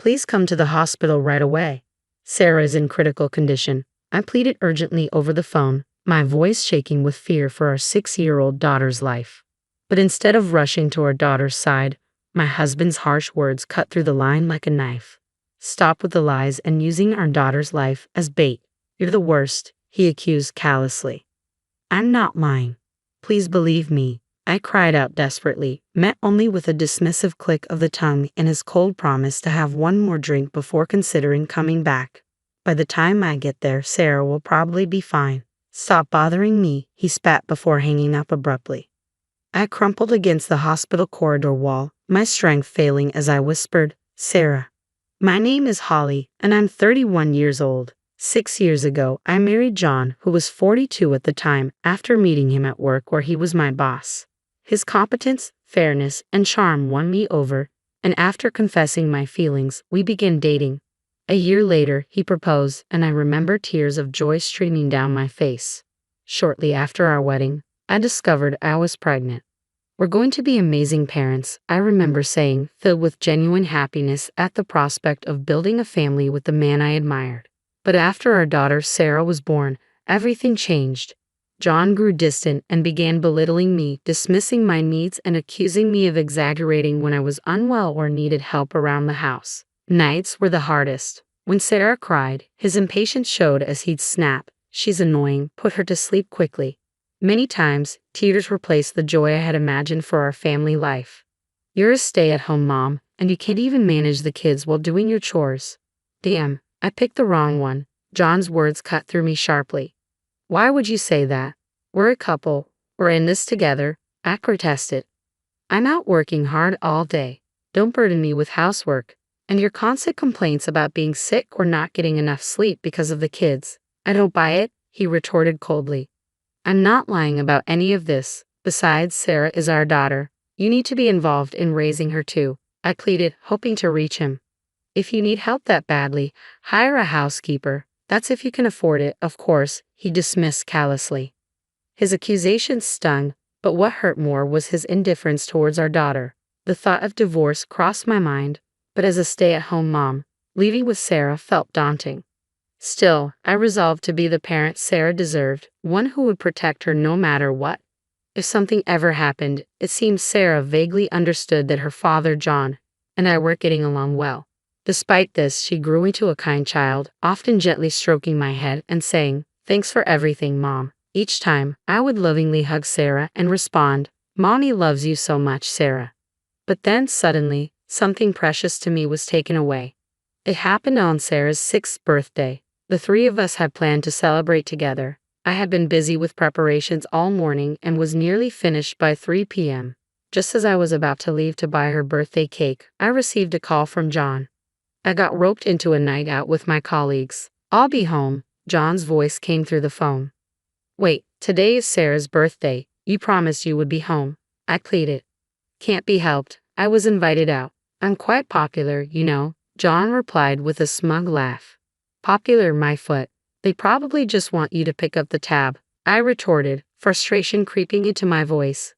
Please come to the hospital right away. Sarah is in critical condition. I pleaded urgently over the phone, my voice shaking with fear for our 6-year-old daughter's life. But instead of rushing to our daughter's side, my husband's harsh words cut through the line like a knife. Stop with the lies and using our daughter's life as bait. You're the worst, he accused callously. I'm not lying. Please believe me, I cried out desperately, met only with a dismissive click of the tongue and his cold promise to have one more drink before considering coming back. By the time I get there, Sarah will probably be fine. Stop bothering me, he spat before hanging up abruptly. I crumpled against the hospital corridor wall, my strength failing as I whispered, Sarah. My name is Holly, and I'm 31 years old. 6 years ago, I married John, who was 42 at the time, after meeting him at work where he was my boss. His competence, fairness, and charm won me over, and after confessing my feelings, we began dating. A year later, he proposed, and I remember tears of joy streaming down my face. Shortly after our wedding, I discovered I was pregnant. We're going to be amazing parents, I remember saying, filled with genuine happiness at the prospect of building a family with the man I admired. But after our daughter Sarah was born, everything changed. John grew distant and began belittling me, dismissing my needs and accusing me of exaggerating when I was unwell or needed help around the house. Nights were the hardest. When Sarah cried, his impatience showed as he'd snap, "She's annoying, put her to sleep quickly." Many times, tears replaced the joy I had imagined for our family life. You're a stay-at-home mom, and you can't even manage the kids while doing your chores. Damn, I picked the wrong one. John's words cut through me sharply. Why would you say that? We're a couple. We're in this together, I protested. I'm out working hard all day. Don't burden me with housework. And your constant complaints about being sick or not getting enough sleep because of the kids. I don't buy it, he retorted coldly. I'm not lying about any of this. Besides, Sarah is our daughter. You need to be involved in raising her too, I pleaded, hoping to reach him. If you need help that badly, hire a housekeeper. That's if you can afford it, of course, he dismissed callously. His accusations stung, but what hurt more was his indifference towards our daughter. The thought of divorce crossed my mind, but as a stay-at-home mom, leaving with Sarah felt daunting. Still, I resolved to be the parent Sarah deserved, one who would protect her no matter what. If something ever happened, it seemed Sarah vaguely understood that her father, John, and I weren't getting along well. Despite this, she grew into a kind child, often gently stroking my head and saying, "Thanks for everything, Mom." Each time, I would lovingly hug Sarah and respond, "Mommy loves you so much, Sarah." But then, suddenly, something precious to me was taken away. It happened on Sarah's 6th birthday. The three of us had planned to celebrate together. I had been busy with preparations all morning and was nearly finished by 3 p.m. Just as I was about to leave to buy her birthday cake, I received a call from John. I got roped into a night out with my colleagues. "I'll be home," John's voice came through the phone. "Wait, today is Sarah's birthday. You promised you would be home," I pleaded. "Can't be helped. I was invited out. I'm quite popular, you know," John replied with a smug laugh. "Popular, my foot. They probably just want you to pick up the tab," I retorted, frustration creeping into my voice.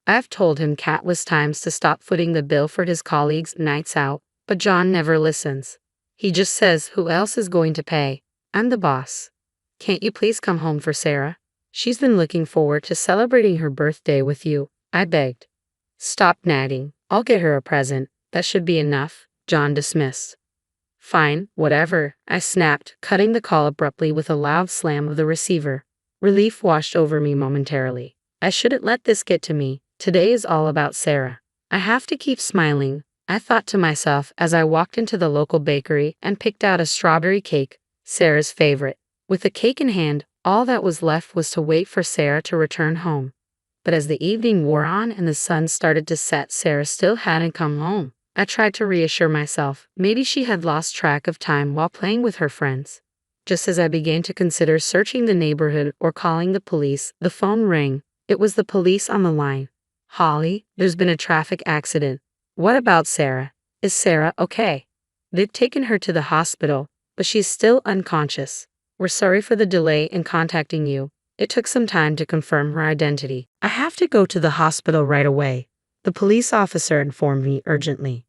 I've told him countless times to stop footing the bill for his colleagues' nights out, but John never listens. He just says, "Who else is going to pay? I'm the boss." "Can't you please come home for Sarah? She's been looking forward to celebrating her birthday with you," I begged. "Stop nagging. I'll get her a present. That should be enough," John dismissed. "Fine, whatever," I snapped, cutting the call abruptly with a loud slam of the receiver. Relief washed over me momentarily. I shouldn't let this get to me. Today is all about Sarah. I have to keep smiling, I thought to myself as I walked into the local bakery and picked out a strawberry cake, Sarah's favorite. With the cake in hand, all that was left was to wait for Sarah to return home. But as the evening wore on and the sun started to set, Sarah still hadn't come home. I tried to reassure myself, maybe she had lost track of time while playing with her friends. Just as I began to consider searching the neighborhood or calling the police, the phone rang. It was the police on the line. "Holly, there's been a traffic accident." "What about Sarah? Is Sarah okay?" "They've taken her to the hospital, but she's still unconscious. We're sorry for the delay in contacting you. It took some time to confirm her identity." "I have to go to the hospital right away," the police officer informed me urgently.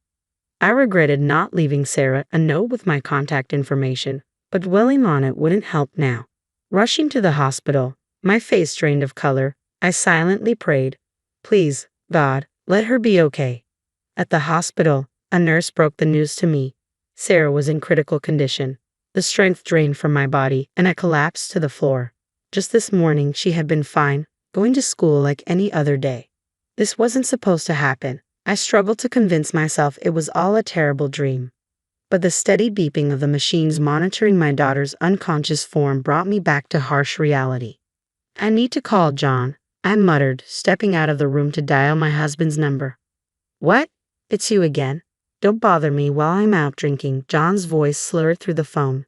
I regretted not leaving Sarah a note with my contact information, but dwelling on it wouldn't help now. Rushing to the hospital, my face drained of color, I silently prayed, "Please, God, let her be okay." At the hospital, a nurse broke the news to me. Sarah was in critical condition. The strength drained from my body, and I collapsed to the floor. Just this morning, she had been fine, going to school like any other day. This wasn't supposed to happen. I struggled to convince myself it was all a terrible dream. But the steady beeping of the machines monitoring my daughter's unconscious form brought me back to harsh reality. "I need to call John," I muttered, stepping out of the room to dial my husband's number. "What? It's you again. Don't bother me while I'm out drinking," John's voice slurred through the phone.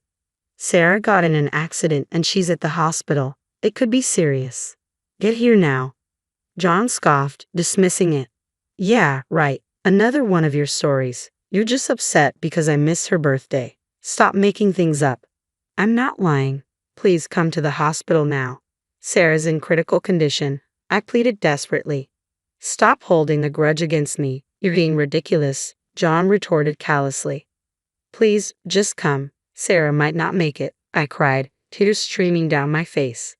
"Sarah got in an accident and she's at the hospital. It could be serious. Get here now." John scoffed, dismissing it. "Yeah, right. Another one of your stories. You're just upset because I missed her birthday. Stop making things up." "I'm not lying. Please come to the hospital now. Sarah's in critical condition," I pleaded desperately. "Stop holding a grudge against me. You're being ridiculous," John retorted callously. "Please, just come. Sarah might not make it," I cried, tears streaming down my face.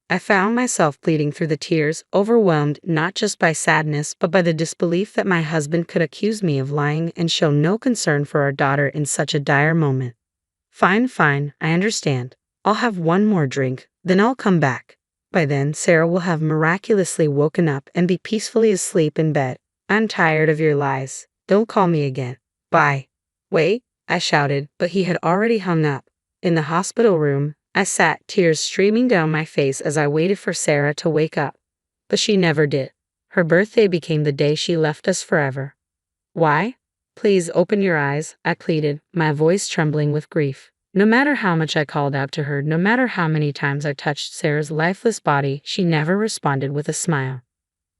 I found myself pleading through the tears, overwhelmed not just by sadness but by the disbelief that my husband could accuse me of lying and show no concern for our daughter in such a dire moment. Fine, I understand. I'll have one more drink, then I'll come back. By then, Sarah will have miraculously woken up and be peacefully asleep in bed. I'm tired of your lies. Don't call me again. Bye." "Wait," I shouted, but he had already hung up. In the hospital room, I sat, tears streaming down my face as I waited for Sarah to wake up. But she never did. Her birthday became the day she left us forever. "Why? Please open your eyes," I pleaded, my voice trembling with grief. No matter how much I called out to her, no matter how many times I touched Sarah's lifeless body, she never responded with a smile.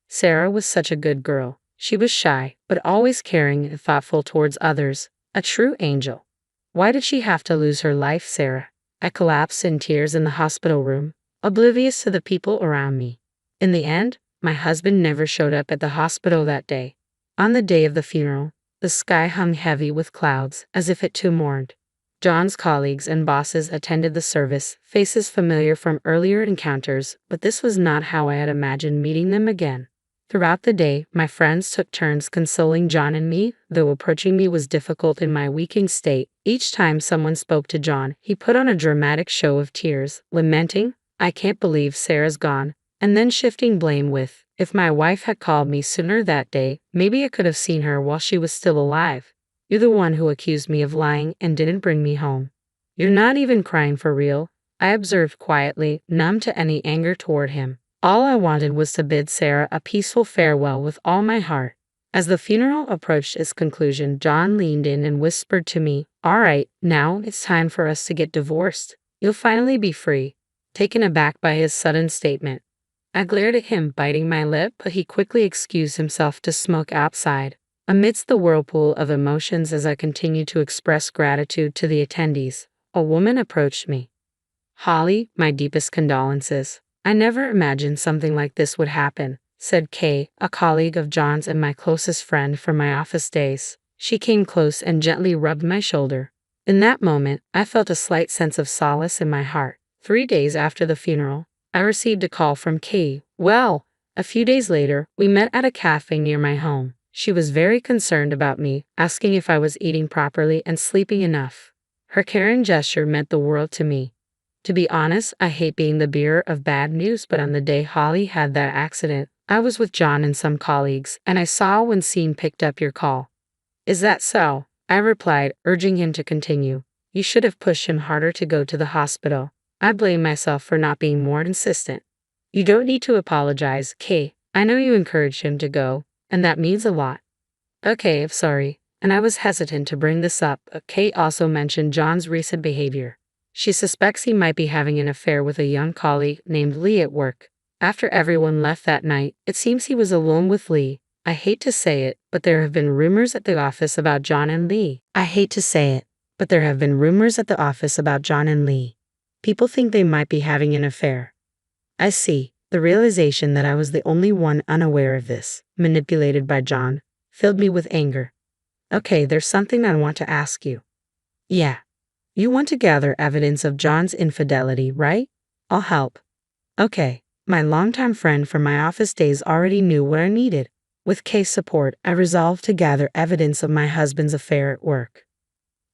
Sarah was such a good girl. She was shy, but always caring and thoughtful towards others. A true angel. Why did she have to lose her life, Sarah? I collapsed in tears in the hospital room, oblivious to the people around me. In the end, my husband never showed up at the hospital that day. On the day of the funeral, the sky hung heavy with clouds, as if it too mourned. John's colleagues and bosses attended the service, faces familiar from earlier encounters, but this was not how I had imagined meeting them again. Throughout the day, my friends took turns consoling John and me, though approaching me was difficult in my weakened state. Each time someone spoke to John, he put on a dramatic show of tears, lamenting, "I can't believe Sarah's gone," and then shifting blame with, "If my wife had called me sooner that day, maybe I could have seen her while she was still alive. You're the one who accused me of lying and didn't bring me home. You're not even crying for real," I observed quietly, numb to any anger toward him. All I wanted was to bid Sarah a peaceful farewell with all my heart. As the funeral approached its conclusion, John leaned in and whispered to me, "All right, now it's time for us to get divorced. You'll finally be free." Taken aback by his sudden statement, I glared at him, biting my lip, but he quickly excused himself to smoke outside. Amidst the whirlpool of emotions as I continued to express gratitude to the attendees, a woman approached me. "Holly, my deepest condolences. I never imagined something like this would happen," said Kay, a colleague of John's and my closest friend from my office days. She came close and gently rubbed my shoulder. In that moment, I felt a slight sense of solace in my heart. 3 days after the funeral, I received a call from Kay. A few days later, we met at a cafe near my home. She was very concerned about me, asking if I was eating properly and sleeping enough. Her caring gesture meant the world to me. To be honest, I hate being the bearer of bad news, but on the day Holly had that accident, I was with John and some colleagues, and I saw when Sean picked up your call. "Is that so?" I replied, urging him to continue. "You should have pushed him harder to go to the hospital. I blame myself for not being more insistent." "You don't need to apologize, Kay. I know you encouraged him to go, and that means a lot." "Okay, I'm sorry." And I was hesitant to bring this up, but Kay also mentioned John's recent behavior. She suspects he might be having an affair with a young colleague named Lee at work. After everyone left that night, it seems he was alone with Lee. I hate to say it, but there have been rumors at the office about John and Lee. People think they might be having an affair. I see. The realization that I was the only one unaware of this, manipulated by John, filled me with anger. Okay, there's something I want to ask you. Yeah. You want to gather evidence of John's infidelity, right? I'll help. Okay. My longtime friend from my office days already knew what I needed. With case support, I resolved to gather evidence of my husband's affair at work.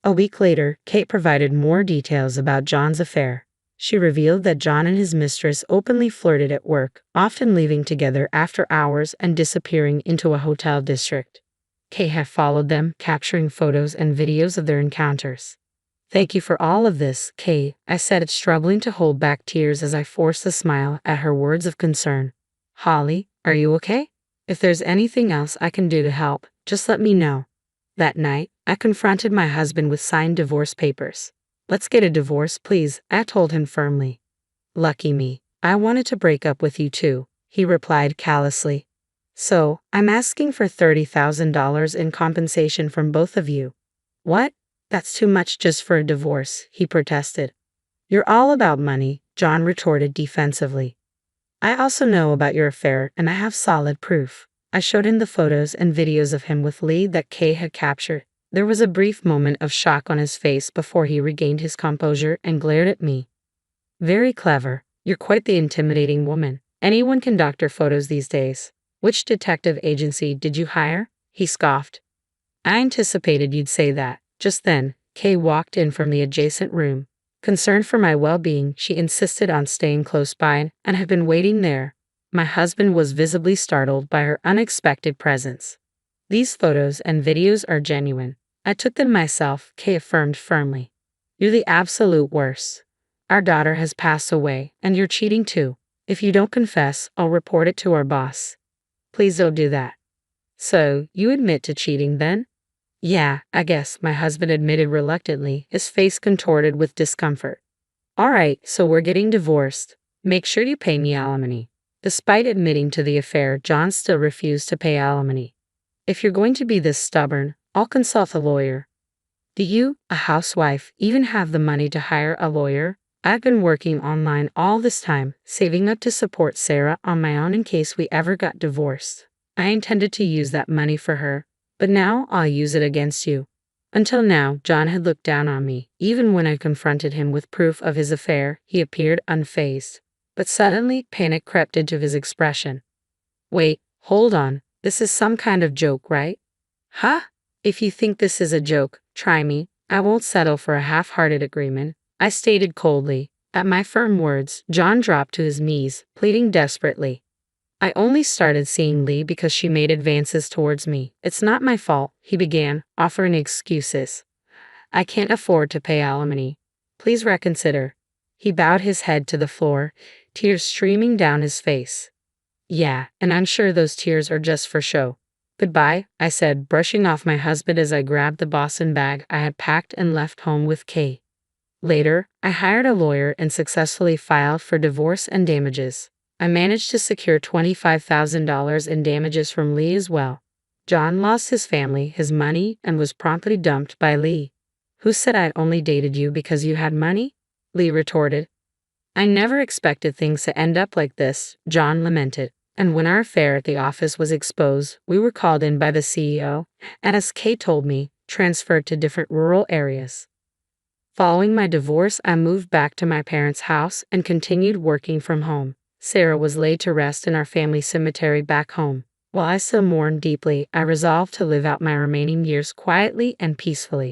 A week later, Kate provided more details about John's affair. She revealed that John and his mistress openly flirted at work, often leaving together after hours and disappearing into a hotel district. Kate had followed them, capturing photos and videos of their encounters. Thank you for all of this, Kate, I said, struggling to hold back tears as I forced a smile at her words of concern. Holly, are you okay? If there's anything else I can do to help, just let me know. That night, I confronted my husband with signed divorce papers. Let's get a divorce, please, I told him firmly. Lucky me. I wanted to break up with you too, he replied callously. So, I'm asking for $30,000 in compensation from both of you. What? That's too much just for a divorce, he protested. You're all about money, John retorted defensively. I also know about your affair and I have solid proof. I showed him the photos and videos of him with Lee that Kay had captured. There was a brief moment of shock on his face before he regained his composure and glared at me. Very clever. You're quite the intimidating woman. Anyone can doctor photos these days. Which detective agency did you hire? He scoffed. I anticipated you'd say that. Just then, Kay walked in from the adjacent room. Concerned for my well-being, she insisted on staying close by and had been waiting there. My husband was visibly startled by her unexpected presence. These photos and videos are genuine. I took them myself, Kay affirmed firmly. You're the absolute worst. Our daughter has passed away, and you're cheating too. If you don't confess, I'll report it to our boss. Please don't do that. So, you admit to cheating then? Yeah, I guess, my husband admitted reluctantly, his face contorted with discomfort. All right, so we're getting divorced. Make sure you pay me alimony. Despite admitting to the affair, John still refused to pay alimony. If you're going to be this stubborn, I'll consult a lawyer. Do you, a housewife, even have the money to hire a lawyer? I've been working online all this time, saving up to support Sarah on my own in case we ever got divorced. I intended to use that money for her, but now I'll use it against you. Until now, John had looked down on me. Even when I confronted him with proof of his affair, he appeared unfazed. But suddenly, panic crept into his expression. Wait, hold on. This is some kind of joke, right? Huh? If you think this is a joke, try me. I won't settle for a half-hearted agreement, I stated coldly. At my firm words, John dropped to his knees, pleading desperately. I only started seeing Lee because she made advances towards me. It's not my fault, he began, offering excuses. I can't afford to pay alimony. Please reconsider. He bowed his head to the floor, tears streaming down his face. Yeah, and I'm sure those tears are just for show. Goodbye, I said, brushing off my husband as I grabbed the Boston bag I had packed and left home with Kay. Later, I hired a lawyer and successfully filed for divorce and damages. I managed to secure $25,000 in damages from Lee as well. John lost his family, his money, and was promptly dumped by Lee. Who said I'd only dated you because you had money? Lee retorted. I never expected things to end up like this, John lamented. And when our affair at the office was exposed, we were called in by the CEO, and as Kay told me, transferred to different rural areas. Following my divorce, I moved back to my parents' house and continued working from home. Sarah was laid to rest in our family cemetery back home. While I still mourned deeply, I resolved to live out my remaining years quietly and peacefully.